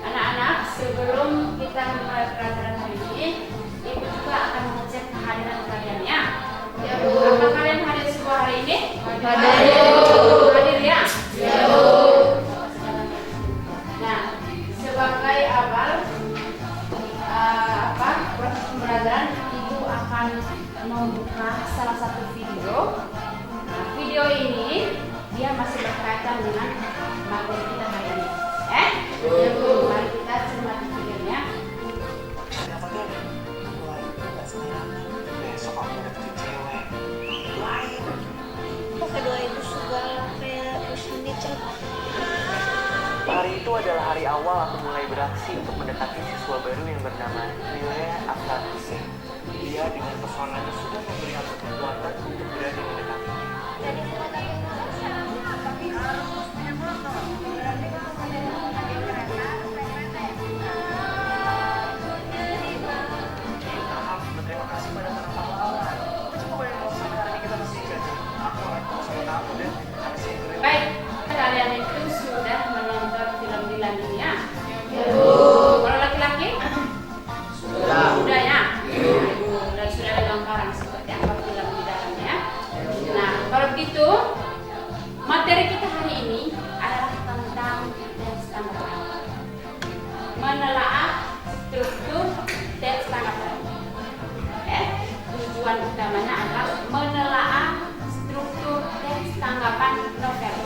Anak-anak, sebelum kita memulai pelajaran hari ini, Ibu juga akan mengecek kehadiran kalian ya. Apa kalian hadir semua hari ini? Hadir ya? Nah, sebagai awal proses pembelajaran, Ibu akan membuka salah satu video. Nah, video ini dia masih berkaitan dengan materi kita hari ini. Mari kita cermati videonya. Besok aku deketin cewek lain. Kok kedua itu segala kayak bosan dicat? Hari itu adalah hari awal aku mulai beraksi untuk mendekati siswa baru yang bernama Ria Afsatusi. Dia dengan pesonanya sudah memberi aku kekuatan untuk berani mendekatinya. Jadi semua tapi tapi harus punya motor. Berarti kamu mau pakai kereta, Kita harus berterima kasih pada para pahlawan. Coba bayangin kalau sampai hari ini kita masih gaji. Aku mau sama kamu deh. Baik, kalian itu sudah menonton film Dilan ini ya? Kalau laki-laki? Sudah ya? Dan sudah ada gambaran seperti apa film di dalamnya. Nah, kalau begitu, materi kita hari ini adalah tentang teks tanggapan. Menelaah struktur teks tanggapan. Tujuan utamanya adalah menelaah struktur teks tanggapan novel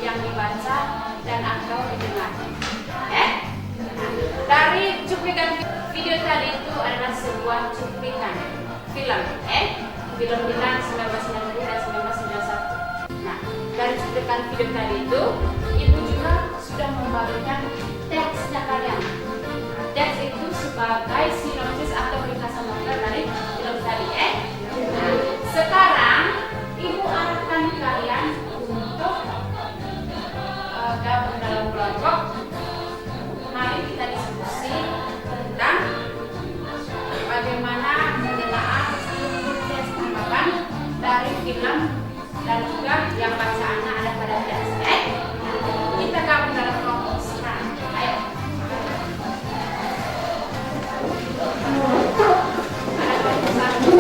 yang dibaca dan atau didengar. Dari cuplikan video tadi itu adalah sebuah cuplikan film, film Dilan 1990 dan 1991. Nah, dari cuplikan video tadi itu, Ibu juga sudah membagikan teksnya kalian. Teks itu sebagai sinopsis atau ringkasan novel dari film tadi, Nah, sekarang Ibu arahkan kalian untuk gabung dalam kelompok. Mari kita diskusi tentang bagaimana menelaah struktur teks tanggapan dari film dan juga yang bacaannya ada pada teks. Kita gabung dalam kelompok sekarang. Ayo. Ada kelompok satu.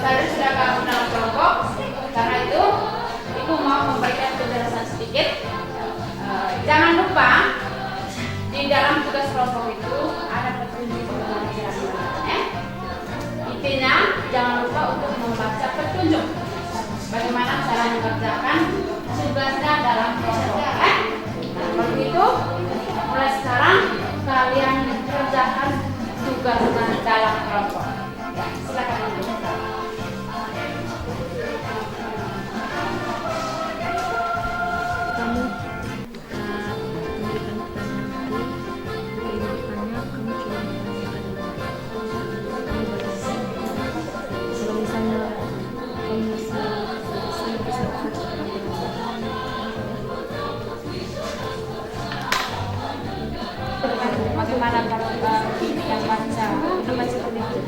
Tadi sudah gabung dalam kelompok. Karena itu Ibu mau memberikan penjelasan sedikit. Jangan lupa di dalam tugas kelompok itu ada petunjuk pembelajaran. Intinya jangan lupa untuk membaca petunjuk bagaimana cara mengerjakan tugasnya dalam kelompok. Nah, kalau begitu mulai sekarang kalian kerjakan tugasnya dalam kelompok. Ya, silakan lanjut. Kamu memberikan pertanyaan hari, buku ini depannya kamu cuma menanyakan kalau misalnya kamu bisa Bagaimana kalau yang baca sedikit?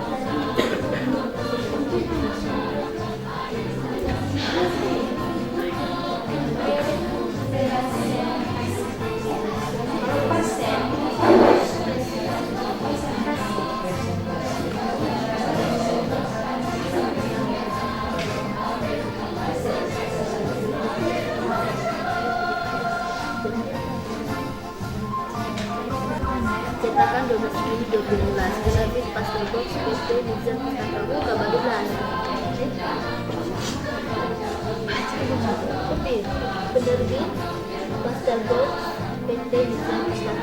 cetakan 12 Juni 2012 grafis pastel box PT Nizam Tahu kabar 12 penerbit pastel box PT Nizam Tahu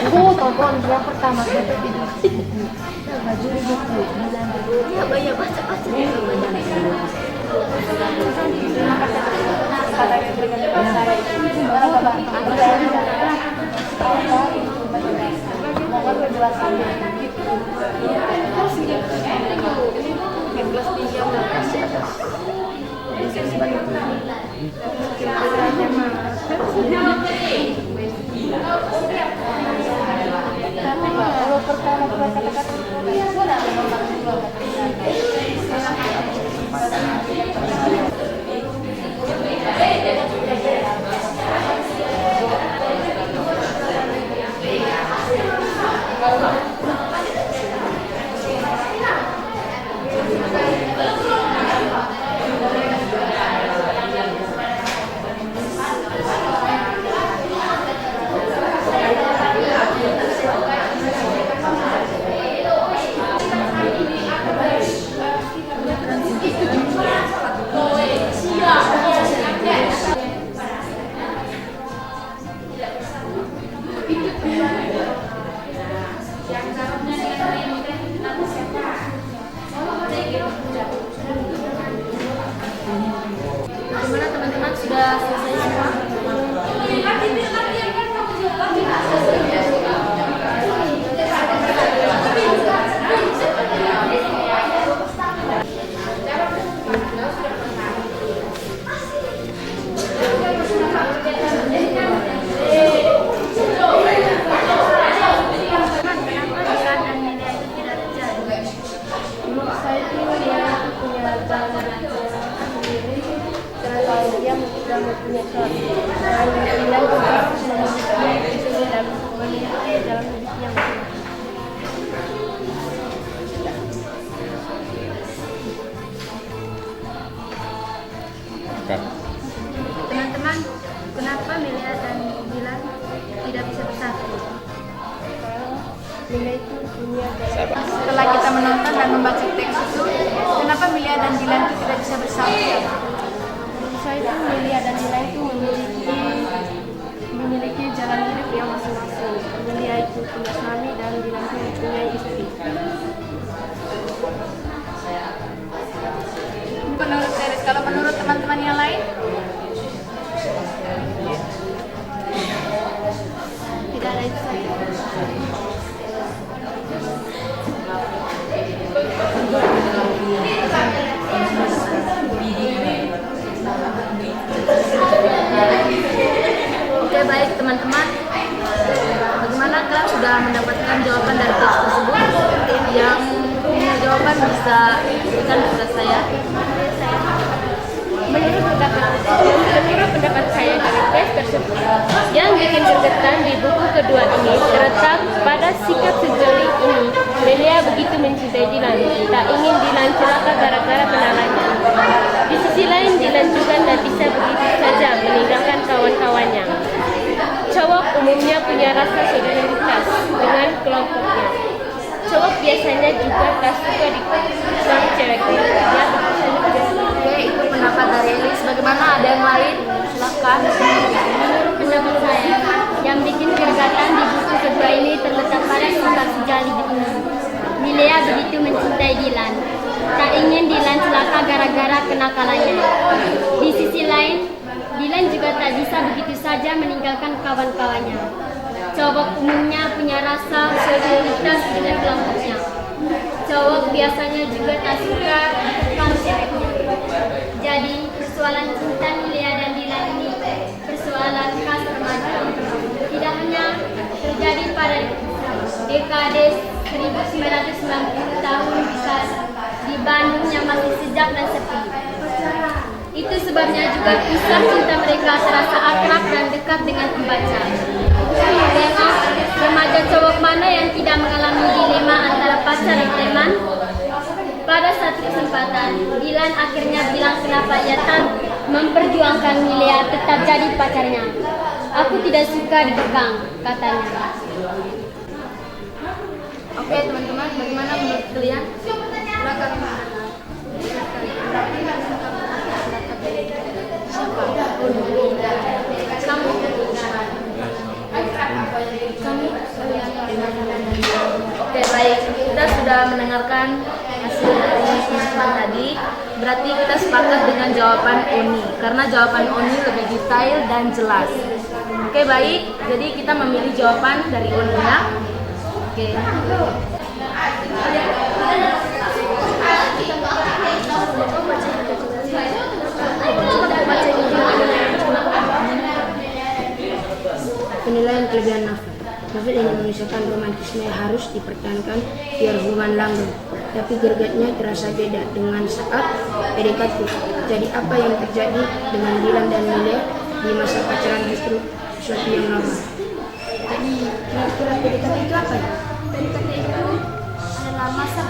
Oh, tonton yang pertama saya tidur buku. Baju buku, bilang ya banyak baca-baca juga banyak. Kata yang diberikan kepada saya itu mohon penjelasannya. Bagaimana teman-teman, sudah selesai semua? Menurut saya itu dia punya jalan belajar sendiri, karena dia sudah mempunyai jalan yang juga memiliki dan memiliki jalan hidup yang Teman-teman, kenapa Melia dan Dilan tidak bisa bersatu? Melia itu punya jalan. Setelah kita menonton dan membaca teks itu, kenapa Melia dan Dilan itu tidak bisa bersatu? Menurut saya itu Melia dan Dilan itu memiliki jalan hidup yang masing-masing. Melia itu punya suami dan Dilan itu punya istri. Menurut Teres, kalau menurut teman-teman yang lain? Tidak ada itu saja. Oke, baik teman-teman. Bagaimana kalian sudah mendapatkan jawaban dari teks tersebut? Yang punya jawaban bisa berikan kepada saya. Menurut pendapat saya dari tes tersebut, yang bikin gergetan di buku kedua ini terletak pada sikap sejoli ini. Melia begitu mencintai Dilan, tak ingin Dilan celaka gara-gara kenalannya. Di sisi lain, Dilan juga tak bisa begitu saja meninggalkan kawan-kawannya. Cowok umumnya punya rasa solidaritas dengan kelompoknya. Cowok biasanya juga tak suka dikekang ceweknya. Oke, itu pendapat dari Elis. Bagaimana, ada yang lain? Silakan. Menurut pendapat saya, yang bikin gergatan di buku kedua ini terletak pada sifat sejali ini. Melia begitu mencintai Dilan, tak ingin Dilan celaka gara-gara kenakalannya. Di sisi lain, Dilan juga tak bisa begitu saja meninggalkan kawan-kawannya. Cowok umumnya punya rasa solidaritas dengan kelompoknya. Cowok biasanya juga tak suka dikekang ceweknya. Jadi, persoalan cinta Melia dan Dilan ini persoalan khas remaja. Tidak hanya terjadi pada dekade 1990 tahun di Bandung yang masih sejuk dan sepi. Itu sebabnya juga kisah cinta mereka terasa akrab dan dekat dengan pembaca. Tengok, remaja cowok mana yang tidak mengalami dilema antara pacar dan teman? Pada satu kesempatan, Dilan akhirnya bilang kenapa ia tak memperjuangkan Melia tetap jadi pacarnya. Aku tidak suka dikekang, katanya. Oke teman-teman, bagaimana menurut kalian? Silakan. Oke, baik, kita sudah mendengarkan hasil dari teman-teman tadi. Berarti kita sepakat dengan jawaban Oni, karena jawaban Oni lebih detail dan jelas. Oke, baik, jadi kita memilih jawaban dari Oni ya. Oke. Penilaian kelebihan novel. Novel ingin memisahkan romantisme harus dipertahankan biar hubungan langgeng, tapi gregetnya terasa beda dengan saat PDKT. Jadi apa yang terjadi dengan Dilan dan Milea di masa pacaran justru sesuatu yang lama. Jadi kira-kira PDKT itu apa ya? PDKT itu adalah masa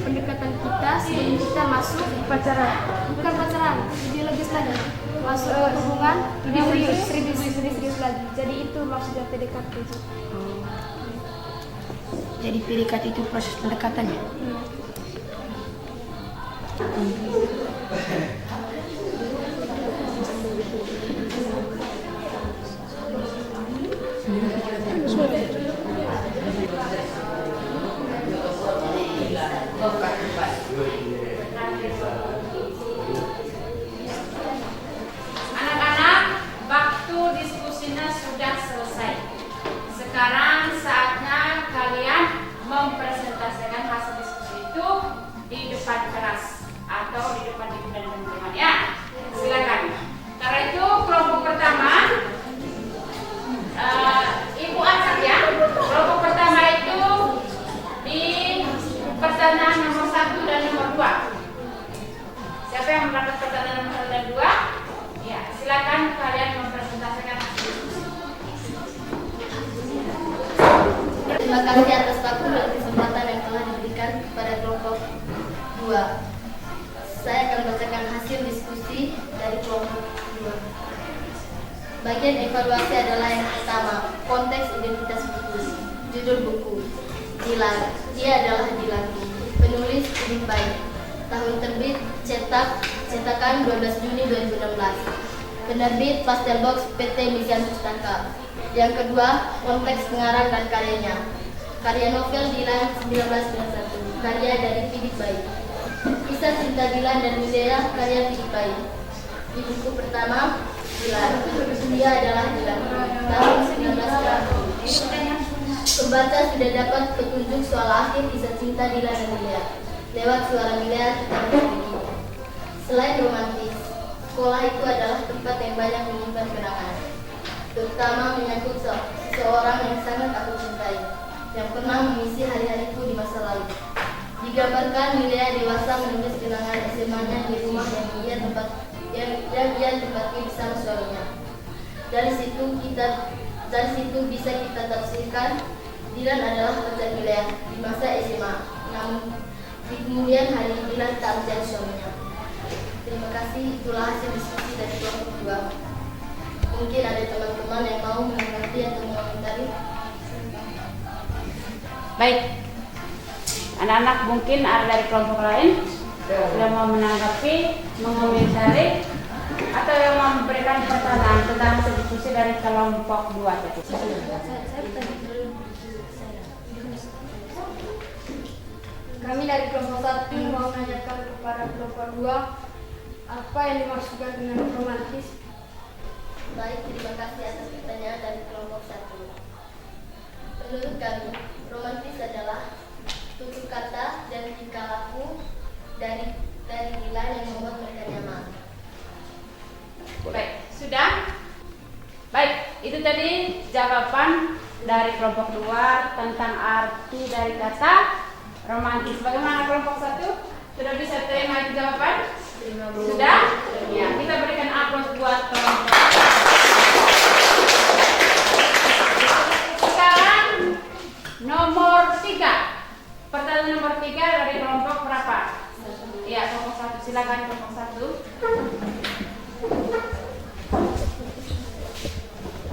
pendekatan kita sebelum kita masuk pacaran. Bukan pacaran, lebih logis lagi. Masuk hubungan lebih serius lagi. Jadi itu maksudnya PDKT. Jadi PDKT itu proses pendekatannya. Anak-anak, waktu diskusinya sudah selesai. Sekarang saatnya kalian mempresentasikan hasil diskusi itu di depan kelas atau di depan ibu dan teman-teman ya. Silakan. Karena itu kelompok pertama, Ibu angkat ya. Kelompok pertama itu di pertanyaan nomor 1 dan nomor 2. Siapa yang mendapat pertanyaan nomor 1 dan 2? Ya, silakan kalian mempresentasikan hasil diskusi. Terima kasih atas waktu dan kesempatan yang telah diberikan kepada kelompok 2. Saya akan bacakan hasil diskusi dari kelompok 2. Bagian evaluasi adalah yang pertama, konteks identitas buku. Judul buku, Dilan. Dia adalah Dilanku. Penulis Philip Baik. Tahun terbit cetakan 12 Juni 2016. Penerbit Pastel Box PT Mizan Pustaka. Yang kedua, konteks pengarang dan karyanya. Karya novel Dilan 1991, karya dari Philip Baik. Kisah cinta Dilan dan Milea, karya Philip Baik. Di buku pertama, Dilan. Dia adalah Dilan. Tahun 1990. Pembaca sudah dapat petunjuk soal akhir kisah cinta Dilan dan Milea lewat suara Milea tentang begini. Selain romantis, sekolah itu adalah tempat yang banyak menyimpan kenangan, terutama menyangkut seseorang yang sangat aku cintai, yang pernah mengisi hari-hariku di masa lalu. Digambarkan Milea dewasa menulis kenangan SMA-nya di rumah yang ia tempati bersama suaminya. Dari situ bisa kita tafsirkan Dilan adalah pacar Milea di masa SMA, namun di kemudian hari Dilan tak menjadi suaminya. Terima kasih, itulah hasil diskusi dari kelompok 2. Mungkin ada teman-teman yang mau menanggapi atau mengomentari. Baik, anak-anak mungkin ada dari kelompok lain yang mau menanggapi, mengomentari, atau yang mau memberikan pertanyaan tentang hasil diskusi dari kelompok 2 tadi. Kami dari kelompok 1 mau menanyakan kepada kelompok 2 apa yang dimaksudkan dengan romantis. Baik, terima kasih atas pertanyaan dari kelompok 1. Menurut kami, romantis adalah tutur kata dan tingkah laku dari Dilan yang membuat mereka nyaman. Baik, sudah? Baik, itu tadi jawaban dari kelompok 2 tentang arti dari kata romantis. Bagaimana kelompok 1? Sudah bisa terima itu jawaban? Sudah? Ya, kita berikan aplaus buat kelompok. Sekarang nomor 3. Pertanyaan nomor 3 dari kelompok berapa? Ya, kelompok 1. Silakan kelompok 1.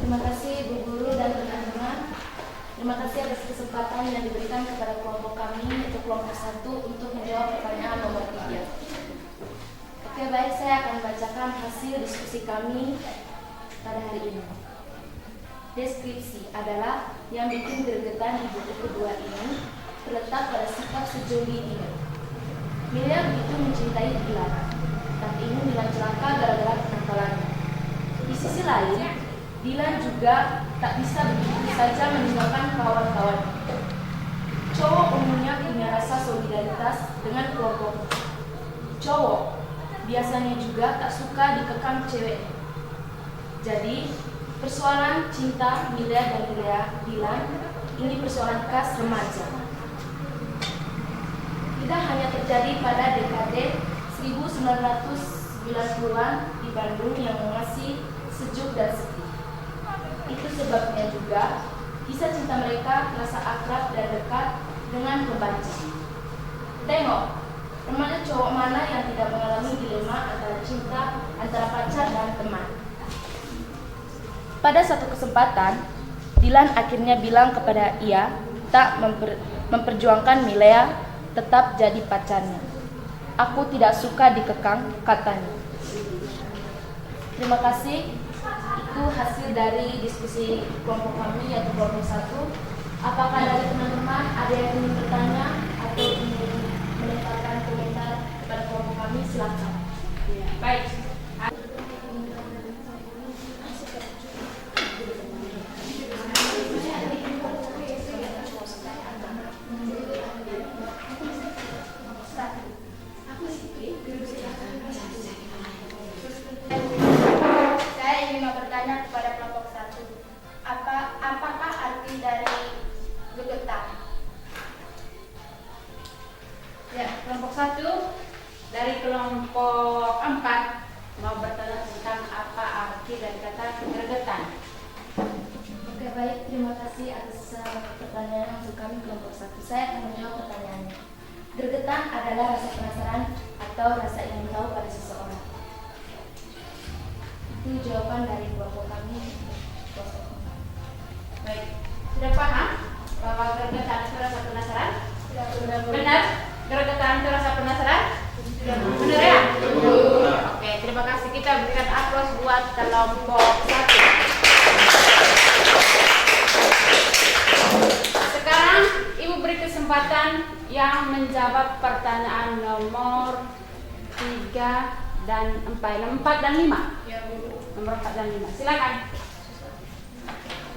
Terima kasih Bu Guru dan teman-teman. Terima kasih atas kesempatan yang diberikan kepada kelompok kami, yaitu kelompok 1, untuk menjawab pertanyaan nomor 3. Oke, baik, saya akan bacakan hasil diskusi kami pada hari ini. Deskripsi adalah yang bikin gregetan di buku kedua ini terletak pada sifat sejoli ini. Milea begitu mencintai Dilan, tapi ingin Dilan celaka gara-gara kenakalannya. Di sisi lain, Dilan juga tak bisa begitu saja meninggalkan kawan-kawannya. Cowok umumnya punya rasa solidaritas dengan kelompok. Cowok biasanya juga tak suka dikekang cewek. Jadi, persoalan cinta Milea dan Dilan ini persoalan khas remaja. Tidak hanya terjadi pada dekade 1990-an di Bandung yang masih sejuk dan sepi. Itu sebabnya juga kisah cinta mereka terasa akrab dan dekat dengan pembaca. Tengok, remaja cowok mana yang tidak mengalami dilema antara cinta antara pacar dan teman. Pada satu kesempatan, Dilan akhirnya bilang kepada ia tak memperjuangkan Milea tetap jadi pacarnya. Aku tidak suka dikekang, katanya. Terima kasih. Itu hasil dari diskusi kelompok kami, yaitu kelompok 1. Apakah dari teman-teman ada yang ingin bertanya atau ingin menempatkan komentar kepada kelompok kami? Silakan. Baik. Saya ingin bertanya kepada kelompok 1. Apakah arti dari gegetan? Ya, kelompok 1 dari kelompok 4 mau bertanya tentang apa arti dari kata gregetan. Oke, baik. Terima kasih atas pertanyaan untuk kami kelompok 1. Saya akan menjawab pertanyaannya. Gregetan adalah rasa penasaran atau rasa ingin tahu pada seseorang. Itu jawaban dari kelompok kami. Baik, sudah paham bahwa gregetan itu rasa penasaran? Benar? Gregetan itu rasa penasaran? Benar ya? Oke, terima kasih. Kita berikan aplaus buat kelompok 1. Sekarang Ibu beri kesempatan yang menjawab pertanyaan nomor 3 dan 4 dan 5. Nomor 4 dan 5. Silakan.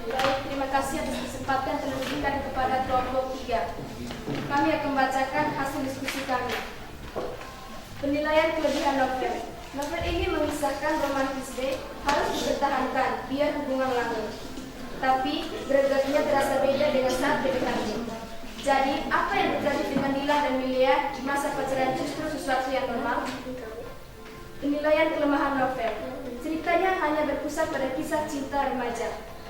Baik, terima kasih atas kesempatan yang telah diberikan kepada kelompok 3. Kami akan membacakan hasil diskusi kami. Penilaian kelebihan novel. Novel ini mengisahkan romantis day harus dipertahankan biar hubungan langgeng. Tapi gregetnya terasa beda dengan saat PDKT. Jadi, apa yang terjadi dengan Dilan dan Milea di masa pacaran justru sesuatu yang normal? Penilaian kelemahan novel. Ceritanya hanya berpusat pada kisah cinta remaja.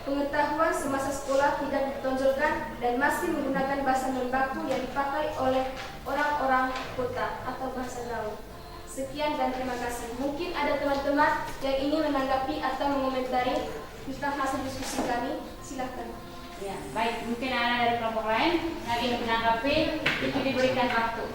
Pengetahuan semasa sekolah tidak ditonjolkan dan masih menggunakan bahasa non baku yang dipakai oleh orang-orang kota atau bahasa gaul. Sekian dan terima kasih. Mungkin ada teman-teman yang ingin menanggapi atau mengomentari tentang hasil diskusi kami. Silakan. Ya, baik. Mungkin ada dari kelompok lain yang ingin menanggapi, itu diberikan waktu.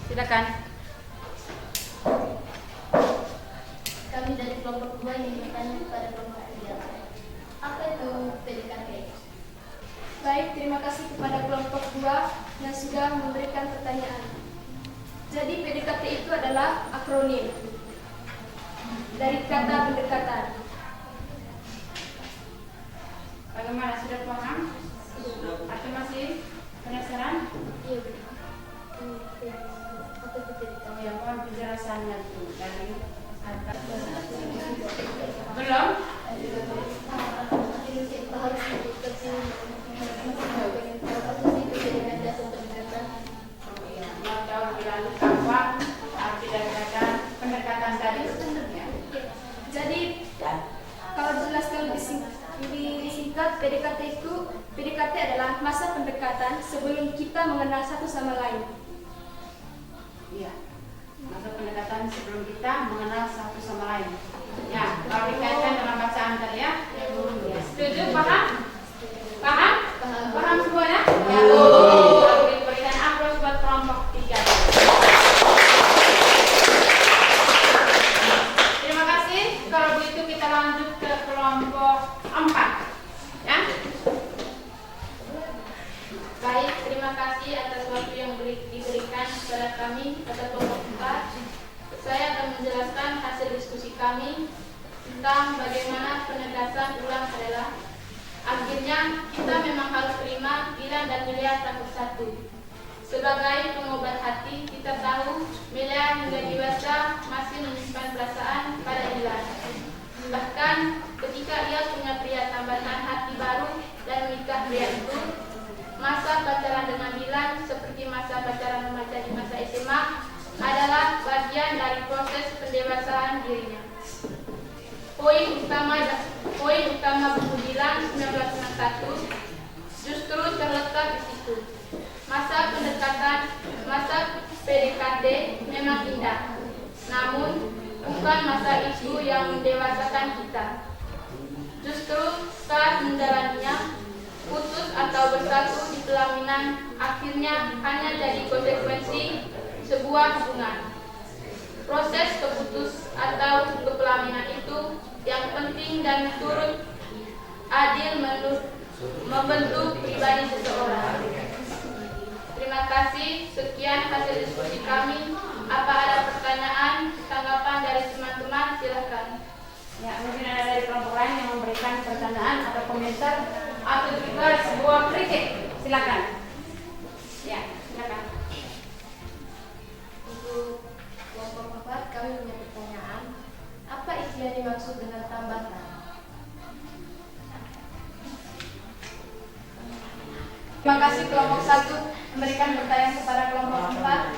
Silakan. Kami dari kelompok 2 ingin bertanya kepada kelompok 3. Apa itu PDKT? Baik, terima kasih kepada kelompok 2 yang sudah memberikan pertanyaan. Jadi PDKT itu adalah akronim dari kata pendekatan. Bagaimana, sudah paham? Atau masih penasaran? Iya, Bu. Apa itu PDKT? Ya, mohon penjelasannya tuh dari atas. Belum? Harus dikasih apa sih itu PDKT atau pendekatan? Mau tahu lebih lanjut apa arti dari kata pendekatan tadi? Ya. Jadi kalau dijelaskan lebih singkat, PDKT adalah masa pendekatan sebelum kita mengenal satu sama lain. Iya. Masa pendekatan sebelum kita mengenal satu sama lain. Ya, kalau dikaitkan dengan bacaan tadi ya. Ya. Setuju? Paham? Paham? Paham semuanya? Ya. Berikan aplaus buat kelompok 3. Terima kasih. Kalau begitu kita lanjut ke kelompok 4. Ya. Baik, terima kasih atas waktu yang diberikan kepada kami pada kelompok 4. Saya akan menjelaskan hasil diskusi kami tentang bagaimana penegasan ulang adalah akhirnya kita memang harus terima Dilan dan Milea takut satu. Sebagai pengobat hati, kita tahu Milea hingga dewasa masih menyimpan perasaan pada Dilan. Bahkan ketika ia punya pria tambahan hati baru dan menikah pria itu, masa pacaran dengan Dilan seperti masa pacaran remaja di masa SMA adalah bagian dari proses pendewasaan dirinya. Poin utama buku Dilan 1991 justru terletak di situ. Masa pendekatan, masa PDKT memang indah, namun bukan masa itu yang mendewasakan kita. Justru saat menjalaninya, putus atau bersatu di pelaminan akhirnya hanya jadi konsekuensi sebuah hubungan. Proses keputus atau kepelaminan itu yang penting dan turut adil membentuk pribadi seseorang. Terima kasih, sekian hasil diskusi kami. Apa ada pertanyaan, tanggapan dari teman-teman? Silakan. Ya, mungkin ada dari kelompok lain yang memberikan pertanyaan atau komentar atau juga sebuah kritik. Silakan. Ya, silakan. Untuk kelompok 4 kami punya pertanyaan. Apa isi yang dimaksud dengan tambatan? Terima kasih kelompok 1 memberikan pertanyaan kepada kelompok 4.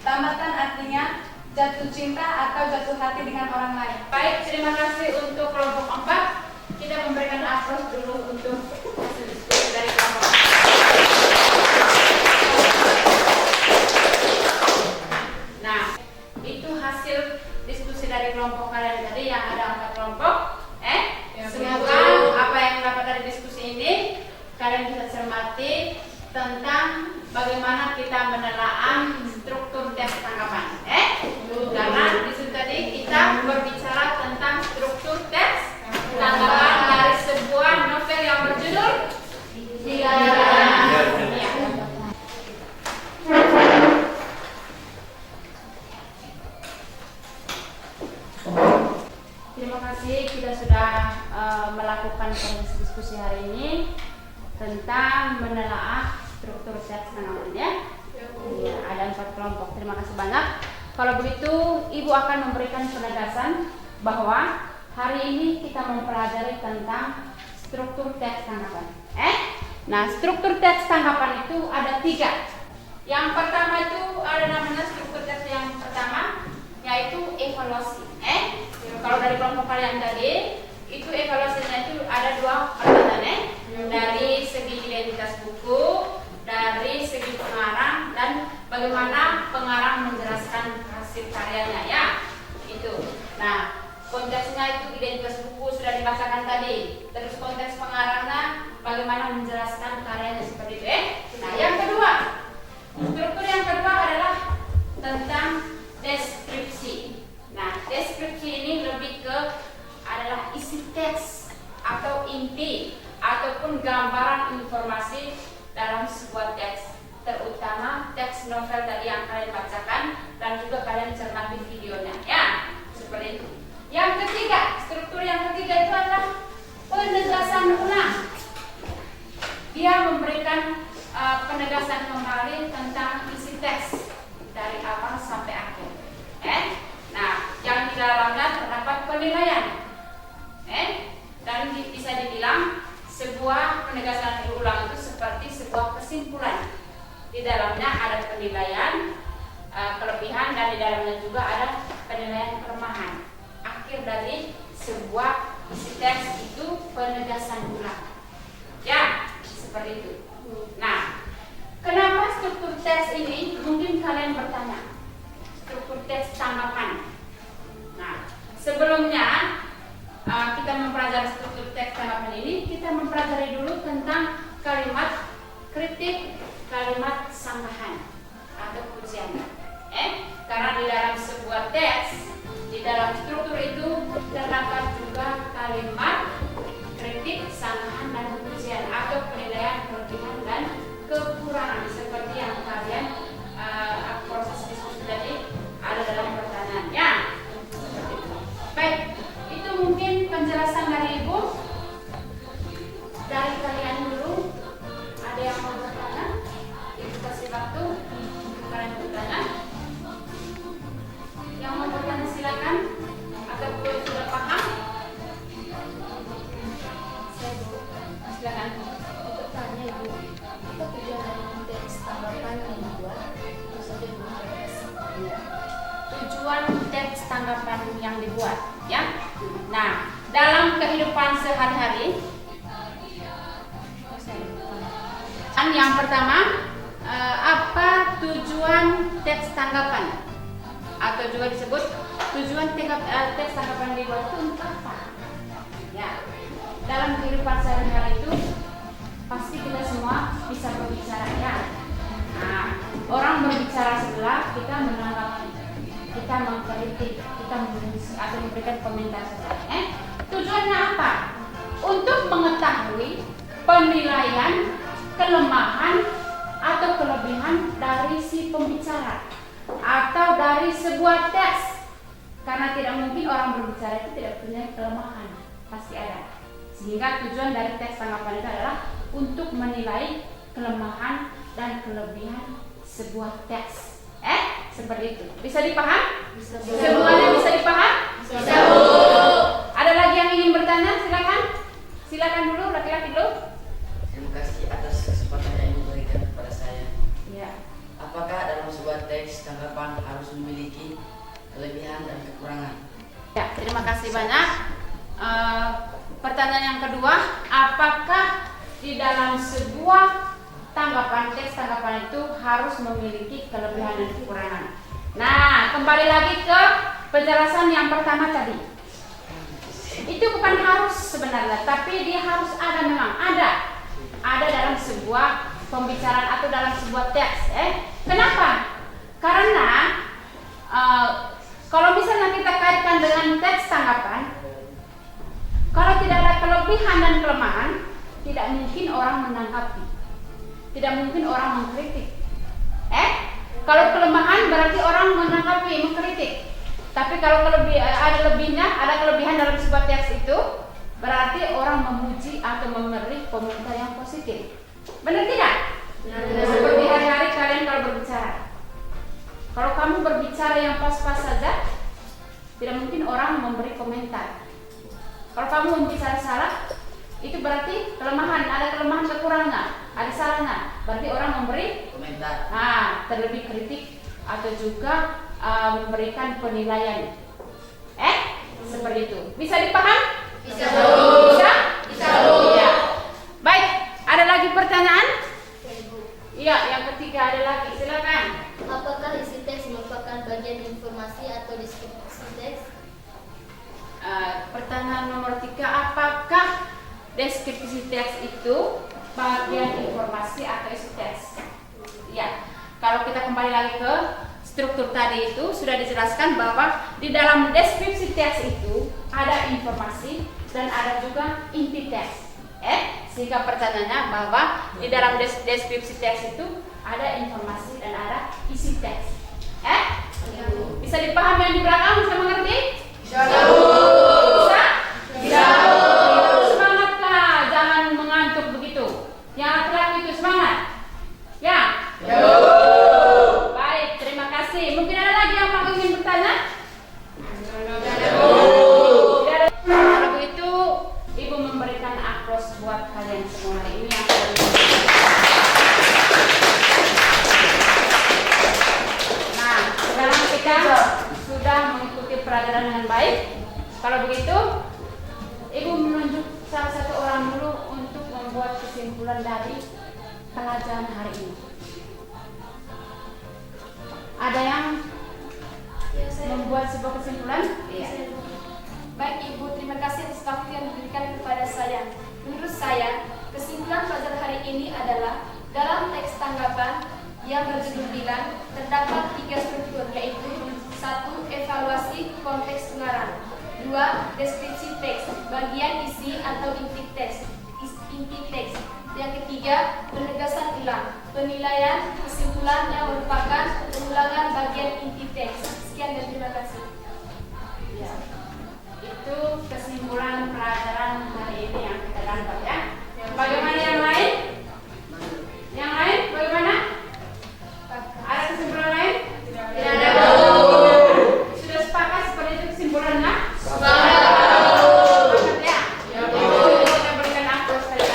Tambatan artinya jatuh cinta atau jatuh hati dengan orang lain. Baik, terima kasih untuk kelompok 4. Kita memberikan aplaus dulu untuk hasil diskusi dari kelompok 4. Nah, itu hasil diskusi dari kelompok kalian tadi yang ada 4 kelompok. Semoga apa yang dapat dari diskusi ini kalian bisa cermati tentang bagaimana kita menelaah struktur tes tanggapan. Karena di situ tadi kita berbicara tentang struktur tes tanggapan dari sebuah novel yang berjudul Dilan. Terima kasih, kita sudah melakukan proses diskusi hari ini tentang menelaah struktur tes tanggapan ya. Ya, ada 4 kelompok. Terima kasih banyak. Kalau begitu, Ibu akan memberikan penegasan bahwa hari ini kita mempelajari tentang struktur tes tanggapan. Nah, struktur tes tanggapan itu ada 3. Yang pertama itu ada namanya struktur tes yang pertama, yaitu evaluasi. Kalau dari kelompok kalian tadi, itu evaluasinya itu ada 2 pertanyaan. Dari segi identitas buku, dari segi pengarang, dan bagaimana pengarang menjelaskan hasil karyanya ya. Itu. Nah, konteksnya itu identitas buku sudah dibahasakan tadi. Terus konteks pengarangnya bagaimana menjelaskan karyanya seperti itu. Nah, yang kedua, struktur yang kedua adalah tentang deskripsi. Nah, deskripsi ini lebih ke adalah isi teks atau inti ataupun gambaran informasi dalam sebuah teks, terutama teks novel tadi yang kalian bacakan dan juga kalian cermati videonya ya, seperti itu. Yang ketiga, struktur yang ketiga itu adalah penegasan ulang. Dia memberikan penegasan kembali tentang isi teks dari awal sampai akhir. Nah, yang di dalamnya terdapat penilaian. Dan bisa dibilang sebuah penegasan ulang itu seperti sebuah kesimpulan. Di dalamnya ada penilaian kelebihan dan di dalamnya juga ada penilaian kelemahan. Akhir dari sebuah isi teks itu penegasan ulang. Ya, seperti itu. Nah, kenapa struktur teks ini? Mungkin kalian bertanya. Struktur teks tanggapan. Nah, sebelumnya kita mempelajari struktur teks tanggapan ini, kita mempelajari dulu tentang kalimat kritik, kalimat sanggahan atau pujian. Karena di dalam sebuah teks, di dalam struktur itu terdapat juga kalimat kritik, sanggahan dan pujian atau penilaian kelebihan dan kekurangan seperti yang kalian proses diskusi tadi ada dalam pertanyaannya. Baik, itu mungkin dibuat, ya. Nah, dalam kehidupan sehari-hari, yang pertama, apa tujuan teks tanggapan? Atau juga disebut tujuan teks tanggapan dibuat itu untuk apa? Ya, dalam kehidupan sehari-hari itu pasti kita semua bisa berbicara, ya. Nah, orang berbicara sebelah kita menanggapi, kita mengkritik, kita atau memberikan komentar saja. Tujuannya apa? Untuk mengetahui penilaian, kelemahan atau kelebihan dari si pembicara atau dari sebuah teks. Karena tidak mungkin orang berbicara itu tidak punya kelemahan, pasti ada. Sehingga tujuan dari teks tanggapan itu adalah untuk menilai kelemahan dan kelebihan sebuah teks. Seperti itu. Bisa dipaham? Bisa. Semuanya bisa dipaham? Bisa, Bu. Ada lagi yang ingin bertanya? Silakan. Silakan dulu, laki-laki dulu. Terima kasih atas kesempatan yang diberikan kepada saya. Ya. Apakah dalam sebuah teks tanggapan harus memiliki kelebihan dan kekurangan? Ya, terima kasih banyak. Pertanyaan yang kedua, apakah di dalam sebuah teks tanggapan itu harus memiliki kelebihan dan kekurangan? Nah, kembali lagi ke penjelasan yang pertama tadi. Itu bukan harus sebenarnya, tapi dia harus ada, memang ada dalam sebuah pembicaraan atau dalam sebuah teks. Kenapa? Karena kalau misalnya kita kaitkan dengan teks tanggapan, kalau tidak ada kelebihan dan kelemahan, tidak mungkin orang menanggapi, tidak mungkin orang mengkritik. Kalau kelemahan berarti orang menanggapi, mengkritik. Tapi kalau ada kelebihan dalam sebuah teks itu, berarti orang memuji atau memberi komentar yang positif. Benar tidak? Seperti hari-hari kalian kalau berbicara. Kalau kamu berbicara yang pas-pas saja, tidak mungkin orang memberi komentar. Kalau kamu berbicara salah, itu berarti kelemahan, ada kelemahan, kekurangan, ada salahnya. Berarti orang memberi komentar. Nah, terlebih kritik atau juga memberikan penilaian. Seperti itu. Bisa dipaham? Bisa, Bu. Bisa, Bu. Ya. Baik, ada lagi pertanyaan? Iya, yang ketiga ada lagi. Silakan. Apakah isi teks merupakan bagian informasi atau deskripsi teks? Pertanyaan nomor 3, apakah deskripsi teks itu bagian informasi atau isi teks? Ya, kalau kita kembali lagi ke struktur tadi itu sudah dijelaskan bahwa di dalam deskripsi teks itu ada informasi dan ada juga inti teks. Sehingga pertanyaannya bahwa di dalam deskripsi teks itu ada informasi dan ada isi teks. Bisa dipahami yang di belakang? Bisa mengerti? Bisa. Bisa? Bisa. Semangatlah, jangan mengantuk begitu. Yang laki-laki itu semangat. Ya. Baik, terima kasih. Mungkin ada lagi yang mau ingin bertanya? Kalau begitu, Ibu memberikan aplaus buat kalian semua hari ini yang Nah, sekarang kita sudah mengikuti pelajaran dengan baik. Kalau begitu, Ibu menunjuk salah satu orang dulu untuk membuat kesimpulan dari pelajaran hari ini. Ada yang membuat sebuah kesimpulan? Iya. Baik Ibu, terima kasih atas waktu yang diberikan kepada saya. Menurut saya, kesimpulan pelajaran hari ini adalah dalam teks tanggapan yang berjudul Dilan terdapat 3 struktur, yaitu 1. Evaluasi konteks pengarang, 2. Deskripsi teks, bagian isi atau inti teks. Yang ketiga, penegasan ulang, penilaian kesimpulan yang merupakan pengulangan bagian inti teks. Sekian dan terima kasih. Ya. Itu kesimpulan pelajaran hari ini yang kita dapat, ya. Bagaimana yang lain? Yang lain bagaimana? Ada kesimpulan lain? Tidak ada. Sudah sepakat seperti itu kesimpulannya? Sepakat. Ya. Kita berikan aplaus saja.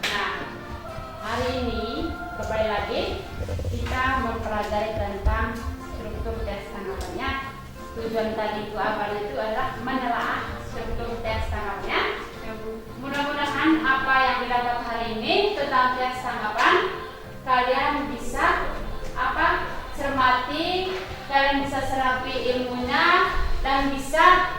Nah, hari ini kembali lagi kita mempelajari tujuan tadi itu apa itu adalah menelaah struktur teks tanggapannya. Mudah-mudahan apa yang didapat hari ini tentang teks tanggapan kalian bisa cermati, kalian bisa serapi ilmunya dan bisa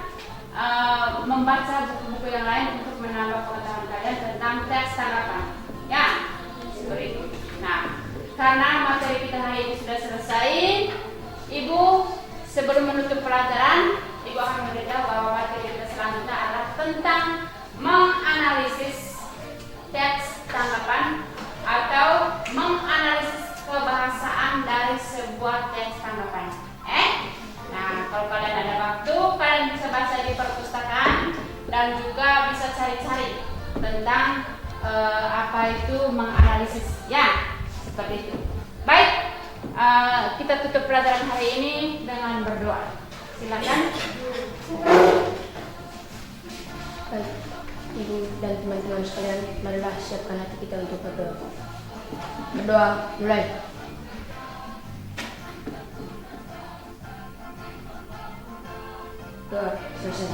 membaca buku-buku yang lain untuk menambah pengetahuan kalian tentang teks tanggapan. Ya, seperti itu. Nah, karena materi kita hari ini sudah selesai, Ibu sebelum menutup pelajaran, Ibu akan memberitahu bahwa materi kita selanjutnya adalah tentang menganalisis teks tanggapan atau menganalisis kebahasaan dari sebuah teks tanggapan. Nah, kalau kalian ada waktu, kalian bisa baca di perpustakaan dan juga bisa cari-cari tentang apa itu menganalisis. Ya, seperti itu. Baik, kita tutup pelajaran hari ini dengan berdoa. Silakan. Baik, Ibu dan teman-teman sekalian, marilah siapkan hati kita untuk berdoa. Berdoa, mulai. Doa, selesai.